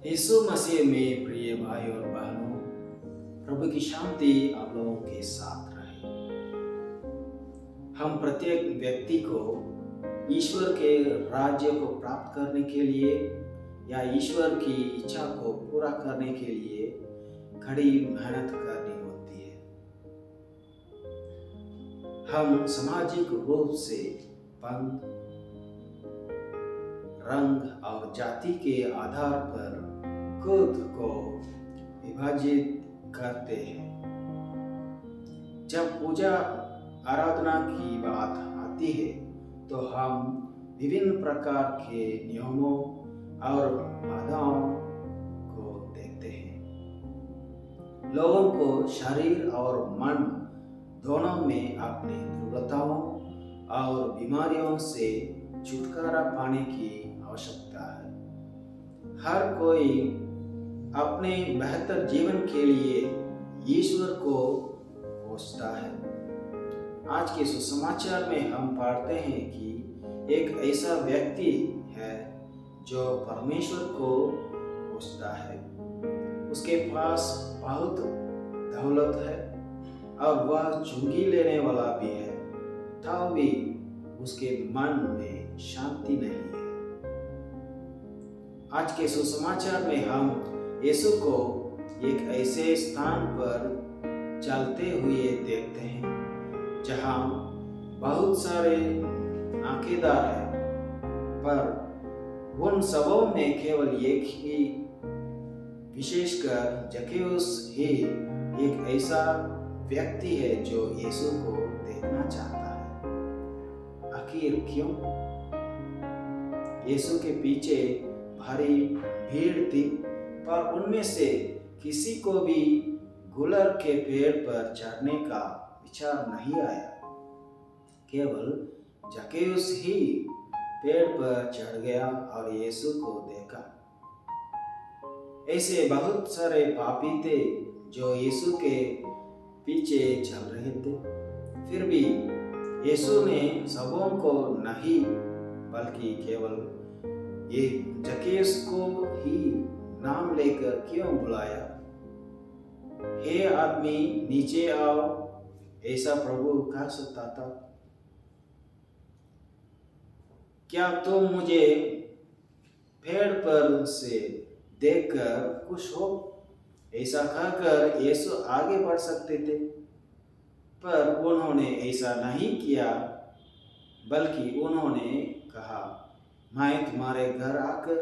यीशु मसीह में प्रिय भाई और बहनों, प्रभु की शांति आप लोगों के साथ रहे। हम प्रत्येक व्यक्ति को ईश्वर के राज्य को प्राप्त करने के लिए या ईश्वर की इच्छा को पूरा करने के लिए कड़ी मेहनत करनी होती है। हम सामाजिक रूप से पंथ, रंग और जाति के आधार पर खुद को विभाजित करते हैं। जब पूजा आराधना की बात आती है तो हम विभिन्न प्रकार के नियमों और बाधाओं को देखते हैं। लोगों को शरीर और मन दोनों में अपनी दुर्बलताओं और बीमारियों से छुटकारा पाने की आवश्यकता है। हर कोई अपने बेहतर जीवन के लिए ईश्वर को खोजता है। आज के सुसमाचार में हम पढ़ते हैं कि एक ऐसा व्यक्ति है जो परमेश्वर को खोजता है। उसके पास बहुत दौलत है और वह चुंगी लेने वाला भी है, तब भी उसके मन में शांति नहीं है। आज के सुसमाचार में हम यीशु को एक ऐसे स्थान पर चलते हुए देखते हैं जहां बहुत सारे आंखेदार हैं, पर उन सबों में केवल एक ही, विशेषकर जक्कैयुस ही एक ऐसा व्यक्ति है जो यीशु को देखना चाहता है। आखिर क्यों? यीशु के पीछे भारी भीड़ थी, पर उनमें से किसी को भी गुलर के पेड़ पर चढ़ने का विचार नहीं आया। केवल जक्कैयुस ही पेड़ पर चढ़ गया और यीशु को देखा। ऐसे बहुत सारे पापी थे जो यीशु के पीछे चल रहे थे, फिर भी यीशु ने सबों को नहीं बल्कि केवल ये जक्कैयुस को ही नाम लेकर क्यों बुलाया? हे आदमी, नीचे आओ, ऐसा प्रभु कह सकता था। क्या तुम मुझे पेड़ पर से देखकर खुश हो? ऐसा कहकर यीशु आगे बढ़ सकते थे, पर उन्होंने ऐसा नहीं किया, बल्कि उन्होंने कहा, मैं तुम्हारे घर आकर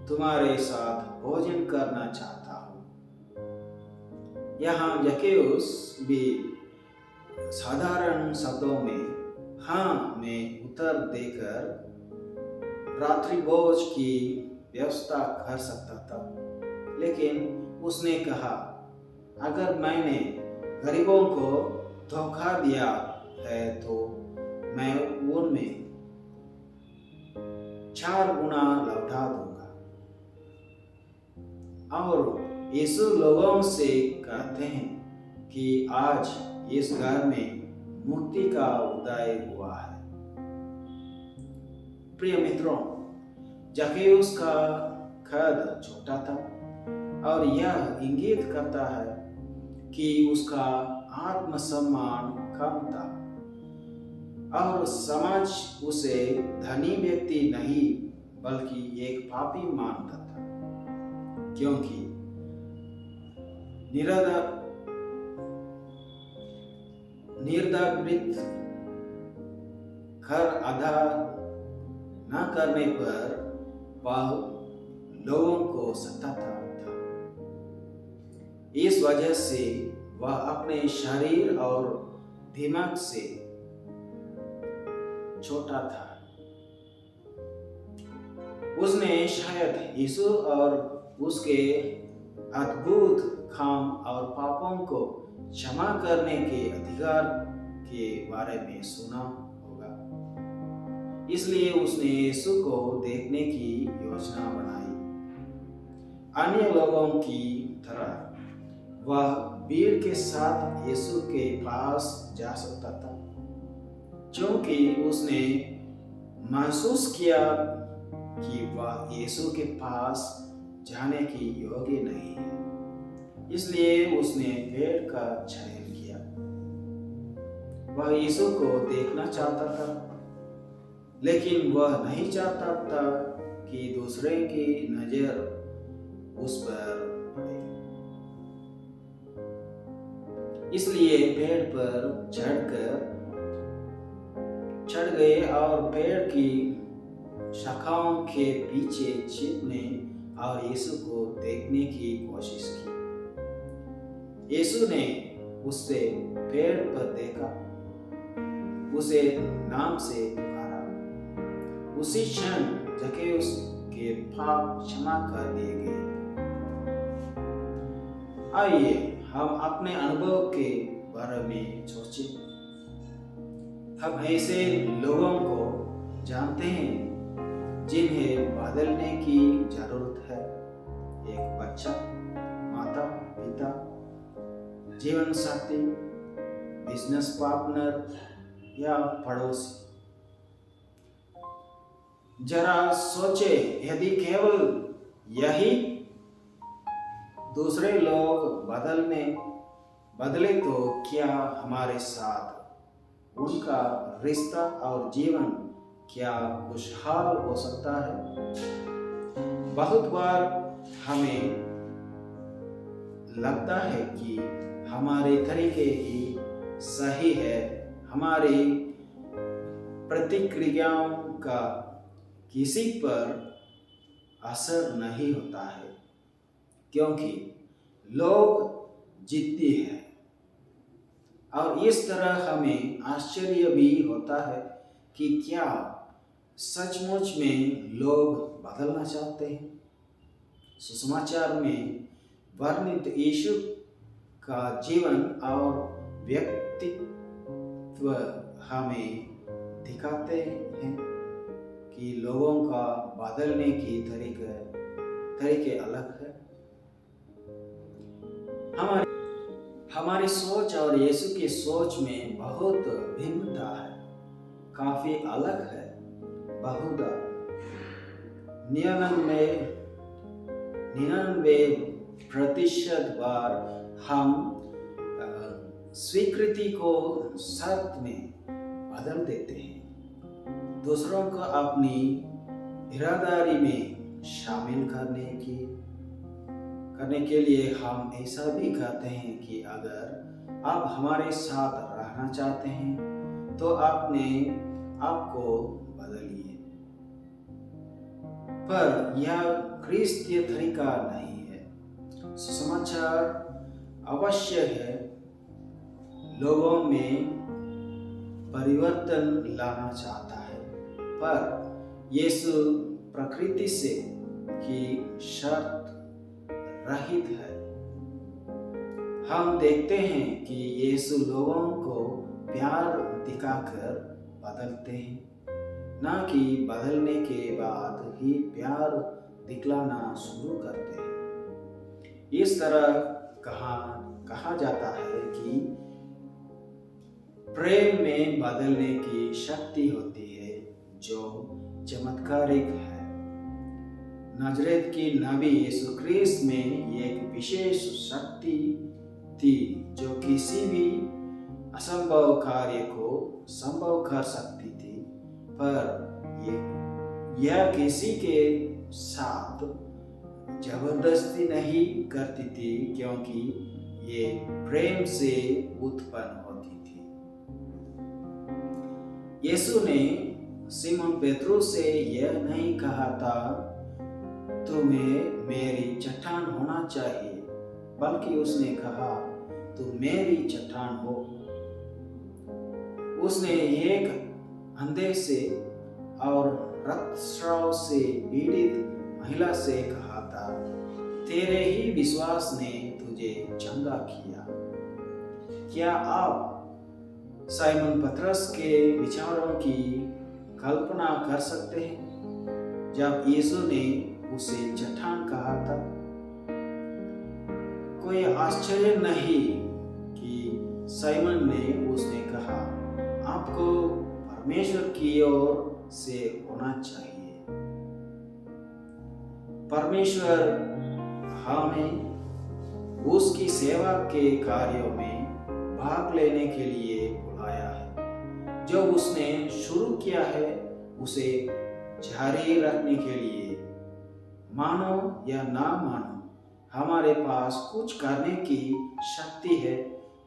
तुम्हारे साथ भोजन करना चाहता हूँ। यहाँ जक्कैयुस भी साधारण शब्दों में हाँ में उत्तर देकर रात्रि भोज की व्यवस्था कर सकता था, लेकिन उसने कहा, अगर मैंने गरीबों को धोखा दिया है तो मैं उनमें 4 गुना लौटा दूंगा। और यीशु लोगों से कहते हैं कि आज इस घर में मुक्ति का उदय हुआ है। प्रिय मित्रों, जक्कैयुस का कद छोटा था और यह इंगित करता है कि उसका आत्मसम्मान कम था और समाज उसे धनी व्यक्ति नहीं बल्कि एक पापी मानता था, क्योंकि निर्धारित कर अदा न करने पर वह लोगों को सताता था। इस वजह से वह अपने शरीर और दिमाग से छोटा था। उसने शायद यीशु और उसके अद्भुत काम और पापों को क्षमा करने के अधिकार के बारे में सुना होगा, इसलिए उसने यीशु को देखने की योजना बनाई। अन्य लोगों की तरह वह भीड़ के साथ यीशु के पास जा सकता था, क्योंकि उसने महसूस किया कि वह यीशु के पास जाने की योग्य नहीं है। इसलिए उसने पेड़ का चयन किया। वह यीशु को देखना चाहता था, लेकिन वह नहीं चाहता था कि दूसरे की नजर उस पर पड़े। इसलिए पेड़ पर चढ़ गए और पेड़ की शाखाओं के पीछे छिपने और यीशु को देखने की कोशिश की। यीशु ने उससे पेड़ पर देखा, उसे नाम से पुकारा। उसी क्षण जक्कैयुस के पाप क्षमा कर दिए गए। आइए हम अपने अनुभव के बारे में सोचें। हम ऐसे लोगों को जानते हैं जिन्हें बदलने की जरूरत है। एक बच्चा, माता पिता, जीवन साथी, बिजनेस पार्टनर या पड़ोसी। जरा सोचे, यदि केवल यही दूसरे लोग बदले तो क्या हमारे साथ उनका रिश्ता और जीवन क्या खुशहाल हो सकता है? बहुत बार हमें लगता है कि हमारे तरीके ही सही है, हमारी प्रतिक्रियाओं का किसी पर असर नहीं होता है, क्योंकि लोग जिद्दी हैं। और इस तरह हमें आश्चर्य भी होता है कि क्या सचमुच में लोग बदलना चाहते हैं। सुसमाचार में वर्णित यीशु का जीवन और व्यक्तित्व हमें दिखाते हैं कि लोगों का बदलने की तरीके अलग है। हमारी सोच और यीशु की सोच में बहुत भिन्नता है, काफी अलग है। बहुधा 99% बार हम स्वीकृति को शर्त में बदल देते हैं। दूसरों को अपनी ईमानदारी में शामिल करने के लिए हम ऐसा भी कहते हैं कि अगर आप हमारे साथ रहना चाहते हैं तो अपने आप को बदलिए। पर यह क्रिस्तीय तरीका नहीं है। सुसमाचार अवश्य है लोगों में परिवर्तन लाना चाहता है, पर यीशु प्रकृति से की शर्त रहित है। हम देखते हैं कि यीशु लोगों को प्यार दिखाकर बदलते हैं, ना कि बदलने के बाद ही प्यार दिखलाना शुरू करते हैं। इस तरह कहा जाता है कि प्रेम में बदलने की शक्ति होती है जो चमत्कारिक है। नाजरेत की नबी यीशु ख्रीस्त में एक विशेष शक्ति थी जो किसी भी असंभव कार्य को संभव कर सकती थी, पर यह किसी के साथ जबरदस्ती नहीं करती थी, क्योंकि ये प्रेम से उत्पन्न होती थी। यीशु ने सिमोन पेट्रोस से यह नहीं कहा था तुम्हें मेरी चट्टान होना चाहिए, बल्कि उसने कहा तुम मेरी चट्टान हो। उसने एक अंधे से और रक्तस्राव से पीड़ित महिला से कहा था तेरे ही विश्वास ने तुझे चंगा किया। क्या आप साइमन पतरस के विचारों की कल्पना कर सकते हैं जब यीशु ने उसे चट्टान कहा था? कोई आश्चर्य नहीं कि साइमन ने उसने कहा आपको परमेश्वर की ओर से होना चाहिए। परमेश्वर हमें उसकी सेवा के कार्यों में भाग लेने के लिए बुलाया है। जो उसने शुरू किया है उसे जारी रखने के लिए मानो या ना मानो हमारे पास कुछ करने की शक्ति है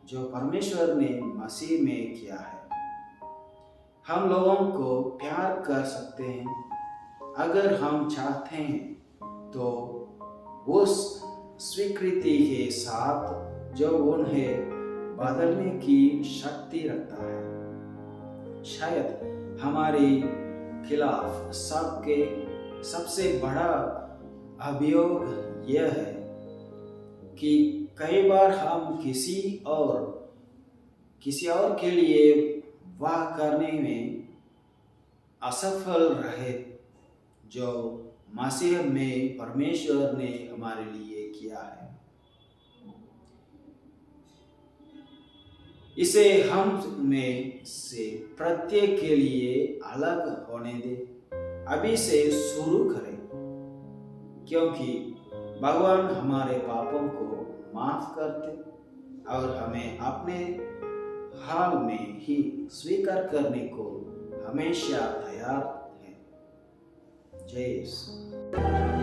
जो परमेश्वर ने मसीह में किया है। हम लोगों को प्यार कर सकते हैं अगर हम चाहते हैं, तो उस स्वीकृति के साथ जो उन्हें बदलने की शक्ति रखता है। शायद हमारे खिलाफ सबसे बड़ा अभियोग यह है कि कई बार हम किसी और के लिए वह करने में असफल रहे जो मसीह में परमेश्वर ने हमारे लिए किया है। इसे हम में से प्रत्येक के लिए अलग होने दे। अभी से शुरू करें, क्योंकि भगवान हमारे पापों को माफ करते और हमें अपने हाल में ही स्वीकार करने को हमेशा तैयार है। जय यीशु।